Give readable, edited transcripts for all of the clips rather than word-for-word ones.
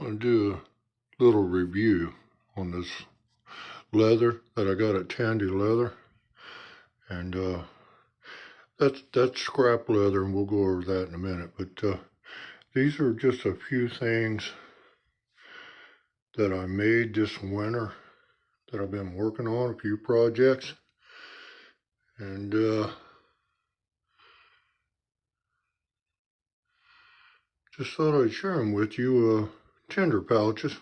going to do a little review on this leather that I got at Tandy Leather. And that's scrap leather, and we'll go over that in a minute. But these are just a few things that I made this winter that I've been working on, a few projects. And just thought I'd share them with you. Tinder pouches,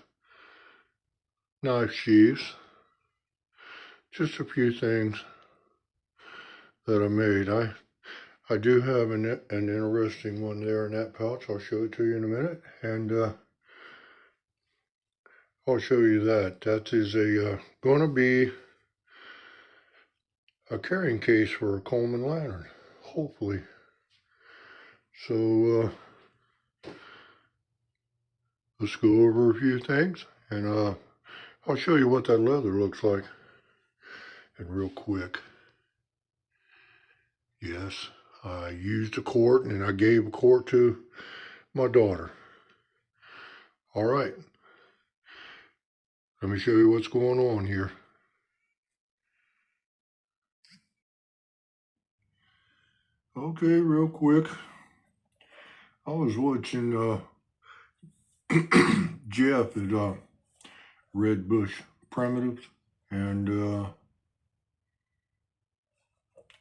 knife sheaths, just a few things that I made. I do have an interesting one there in that pouch. I'll show it to you in a minute, and I'll show you that. That is going to be a carrying case for a Coleman lantern, hopefully. So let's go over a few things, and I'll show you what that leather looks like. And real quick, yes, I used a quart, and I gave a quart to my daughter. All right, let me show you what's going on here. Okay, real quick, I was watching Jeff at Red Bush Primitives, and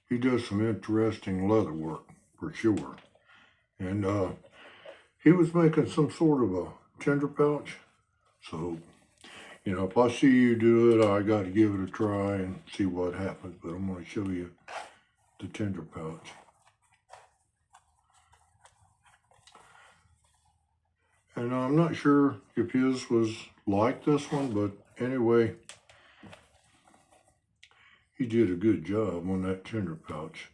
he does some interesting leather work for sure. And he was making some sort of a tinder pouch. So, you know, if I see you do it, I got to give it a try and see what happens. But I'm going to show you the tinder pouch. And I'm not sure if his was like this one, but anyway, he did a good job on that tinder pouch.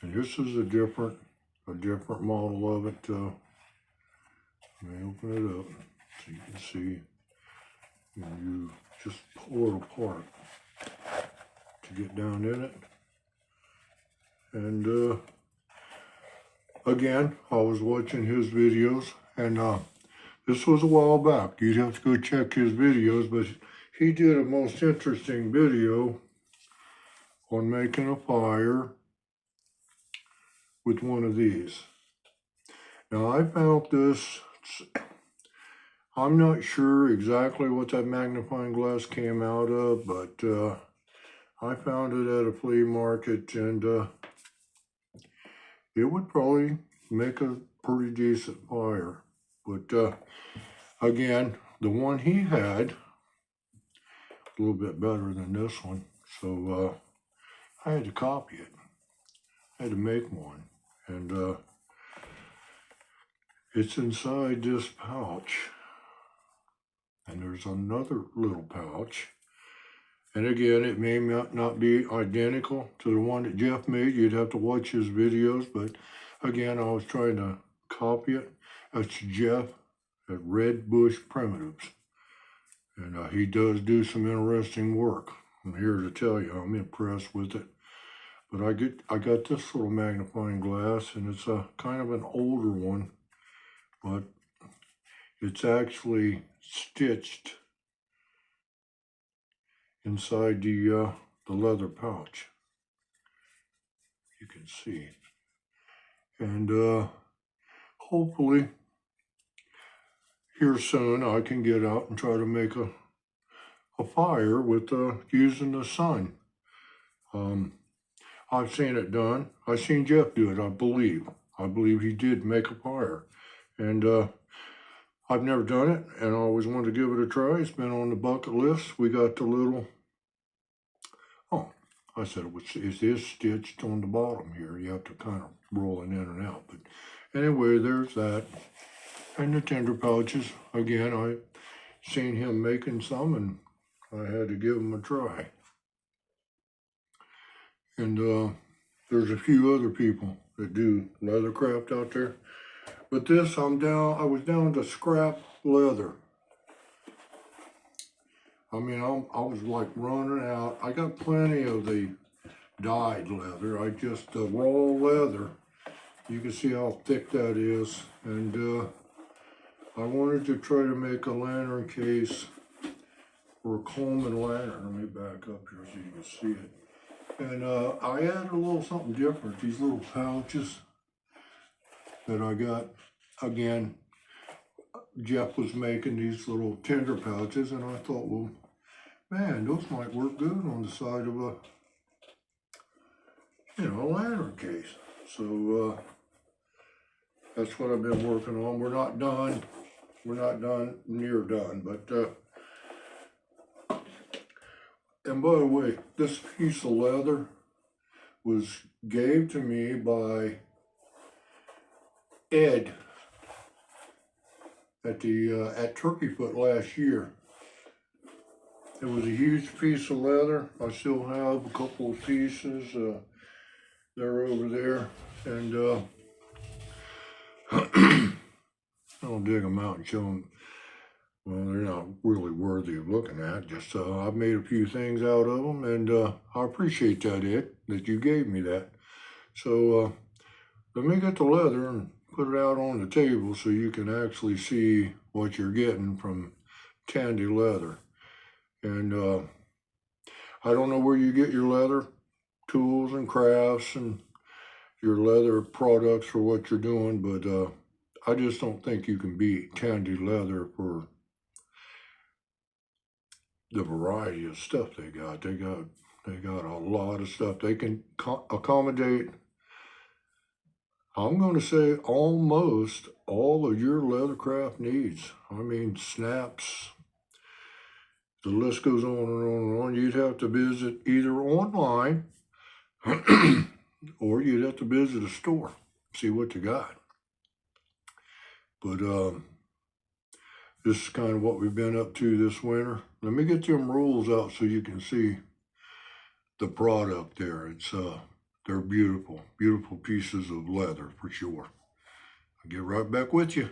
And this is a different model of it. Let me open it up so you can see. And you just pull it apart to get down in it. And again, I was watching his videos, and this was a while back. You'd have to go check his videos, but he did a most interesting video on making a fire with one of these. Now I found this, I'm not sure exactly what that magnifying glass came out of, but I found it at a flea market, and it would probably make a pretty decent fire. But again, the one he had, a little bit better than this one, so I had to copy it. I had to make one, and it's inside this pouch. And there's another little pouch. And again, it may not be identical to the one that Jeff made. You'd have to watch his videos, but again, I was trying to copy it. That's Jeff at Red Bush Primitives. And he does do some interesting work. I'm here to tell you, I'm impressed with it. But I got this little magnifying glass, and it's a kind of an older one, but it's actually stitched inside the leather pouch. You can see. And hopefully here soon I can get out and try to make a fire with using the sun. I've seen it done. I've seen Jeff do it, I believe. I believe he did make a fire. And I've never done it, and I always wanted to give it a try. It's been on the bucket list. We got the little, oh, I said it is stitched on the bottom here. You have to kind of roll it in and out. But anyway, there's that. And the tinder pouches. Again, I seen him making some, and I had to give him a try. And there's a few other people that do leather craft out there. But this, I was down to scrap leather. I mean, I was like running out. I got plenty of the dyed leather. The raw leather, you can see how thick that is. And I wanted to try to make a lantern case for a Coleman lantern. Let me back up here so you can see it. And I added a little something different. These little pouches that I got, again, Jeff was making these little tinder pouches, and I thought, well, man, those might work good on the side of a, a lantern case. So that's what I've been working on. We're not done. We're not done, near done, but and by the way, this piece of leather was gave to me by Ed at the at Turkey Foot last year. It was a huge piece of leather. I still have a couple of pieces. They're over there, and I'll dig them out and show them. Well, they're not really worthy of looking at. Just I've made a few things out of them, and I appreciate that, Ed, that you gave me that. So let me get the leather and put it out on the table so you can actually see what you're getting from Tandy Leather. And I don't know where you get your leather tools and crafts and your leather products for what you're doing, but I just don't think you can beat Tandy Leather for the variety of stuff they got. They got a lot of stuff. They can accommodate, I'm going to say, almost all of your leathercraft needs. I mean, snaps. The list goes on and on and on. You'd have to visit either online or you'd have to visit a store, see what you got. But this is kind of what we've been up to this winter. Let me get them rolls out so you can see the product there. It's they're beautiful, beautiful pieces of leather for sure. I'll get right back with you.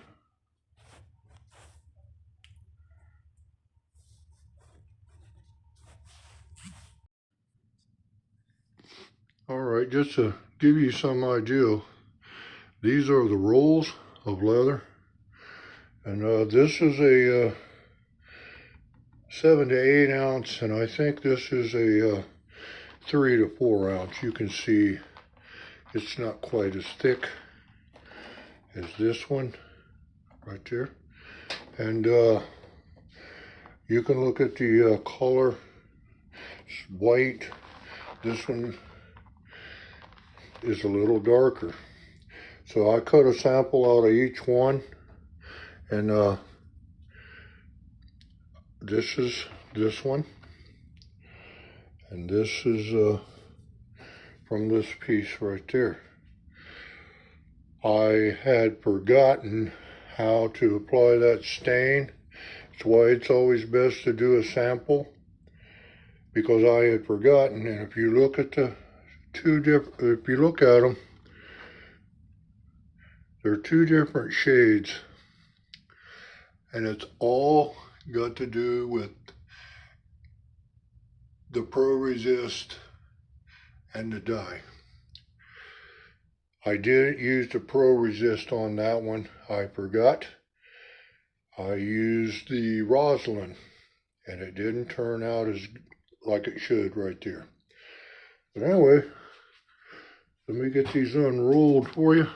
All right, just to give you some idea, these are the rolls of leather. And this is a 7 to 8 ounce, and I think this is a 3 to 4 ounce. You can see it's not quite as thick as this one right there. And you can look at the color. It's white. This one is a little darker. So I cut a sample out of each one, and this is this one, and this is from this piece right there. I had forgotten how to apply that stain. That's why it's always best to do a sample, because I had forgotten. And if you look at the if you look at them, they're two different shades, and it's all got to do with the Pro Resist and the dye. I didn't use the Pro Resist on that one. I forgot. I used the roslyn, and it didn't turn out as like it should right there. But anyway, let me get these unrolled for you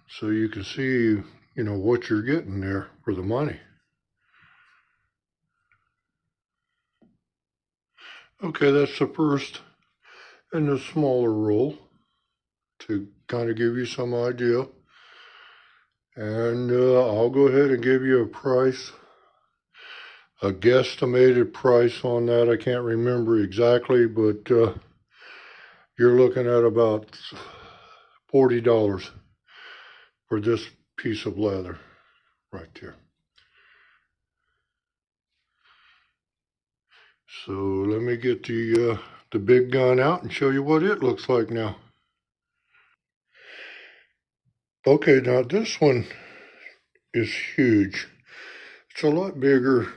so you can see, what you're getting there for the money. Okay, that's the first in the smaller roll to kind of give you some idea. And I'll go ahead and give you a price, a guesstimated price on that. I can't remember exactly, but you're looking at about $40 for this piece of leather right there. So let me get the big gun out and show you what it looks like now. Okay, now this one is huge. It's a lot bigger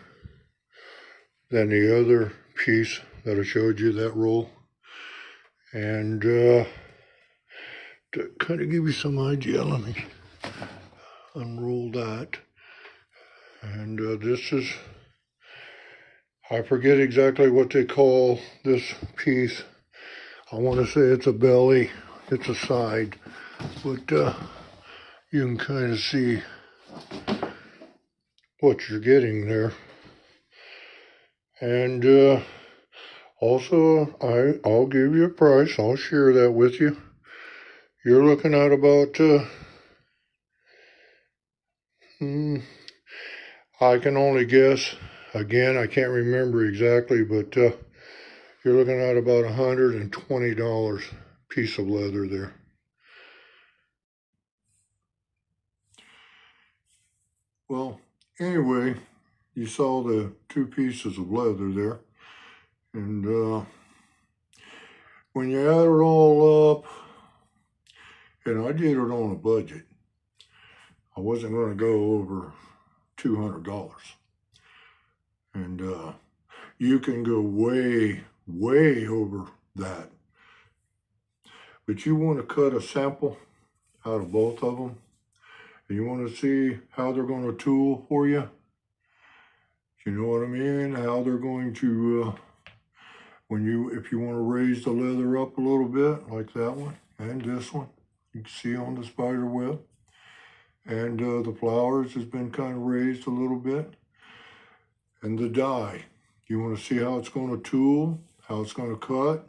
than the other piece that I showed you, that roll. And to kind of give you some idea, let me unroll that. And this is, I forget exactly what they call this piece. I want to say it's a belly, it's a side, but you can kind of see what you're getting there. And also, I'll give you a price. I'll share that with you. You're looking at about, I can only guess. Again, I can't remember exactly, but you're looking at about $120 piece of leather there. Well, anyway, you saw the 2 pieces of leather there. And when you add it all up, and I did it on a budget, I wasn't going to go over $200. And you can go way, way over that. But you want to cut a sample out of both of them. And you want to see how they're going to tool for you. You know what I mean? How they're going to, if you want to raise the leather up a little bit, like that one and this one, you can see on the spider web. And the flowers has been kind of raised a little bit. And the dye, you want to see how it's going to tool, how it's going to cut,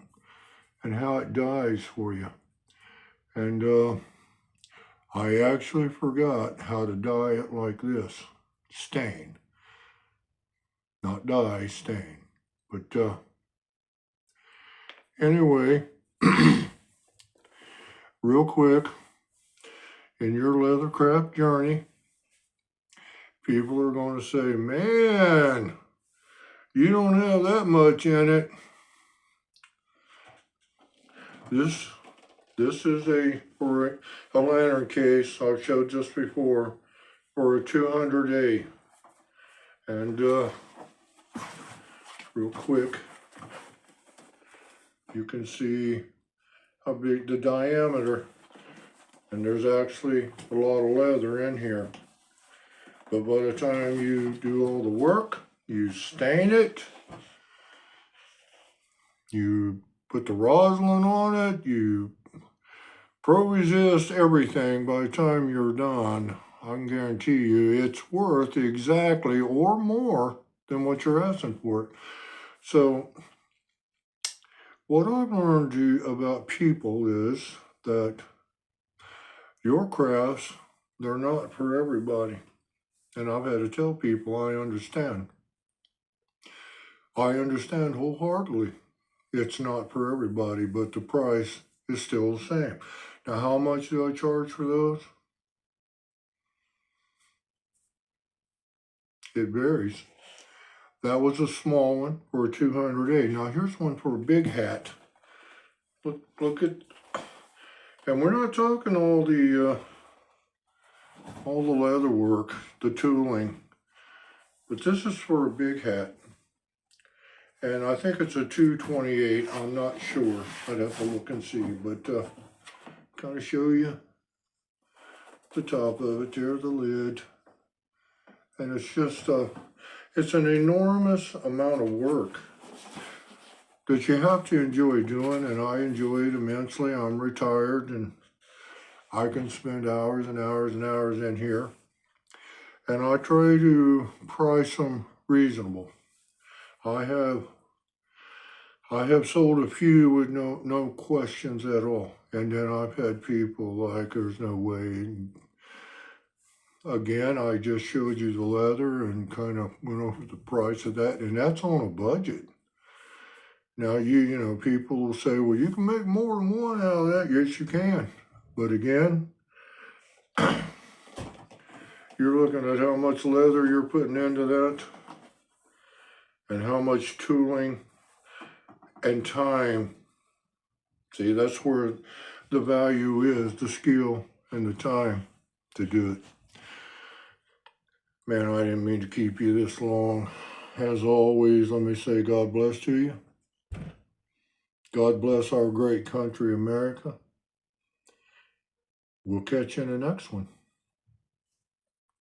and how it dyes for you. And I actually forgot how to dye it like this. Stain. Not dye, stain. But anyway, real quick, in your leathercraft journey, people are going to say, man, you don't have that much in it. This is for a lantern case I showed just before for a 200A. And real quick, you can see how big the diameter, and there's actually a lot of leather in here. But by the time you do all the work, you stain it, you put the rosin on it, you pro-resist everything. By the time you're done, I can guarantee you it's worth exactly or more than what you're asking for it. So what I've learned about people is that your crafts, they're not for everybody. And I've had to tell people I understand. I understand wholeheartedly. It's not for everybody, but the price is still the same. Now, how much do I charge for those? It varies. That was a small one for a 200A. Now, here's one for a big hat. Look at, and we're not talking all the leather work, the tooling, but this is for a big hat. And I think it's a 228, I'm not sure. I'd have to look and see, but kind of show you the top of it there, the lid. And it's just, it's an enormous amount of work that you have to enjoy doing, and I enjoy it immensely. I'm retired, and I can spend hours and hours and hours in here. And I try to price them reasonable. I have sold a few with no questions at all. And then I've had people like, there's no way. Again, I just showed you the leather and kind of went over the price of that. And that's on a budget. Now, you know, people will say, well, you can make more than one out of that. Yes, you can. But again, you're looking at how much leather you're putting into that and how much tooling and time. See, that's where the value is, the skill and the time to do it. Man, I didn't mean to keep you this long. As always, let me say God bless to you. God bless our great country, America. We'll catch you in the next one.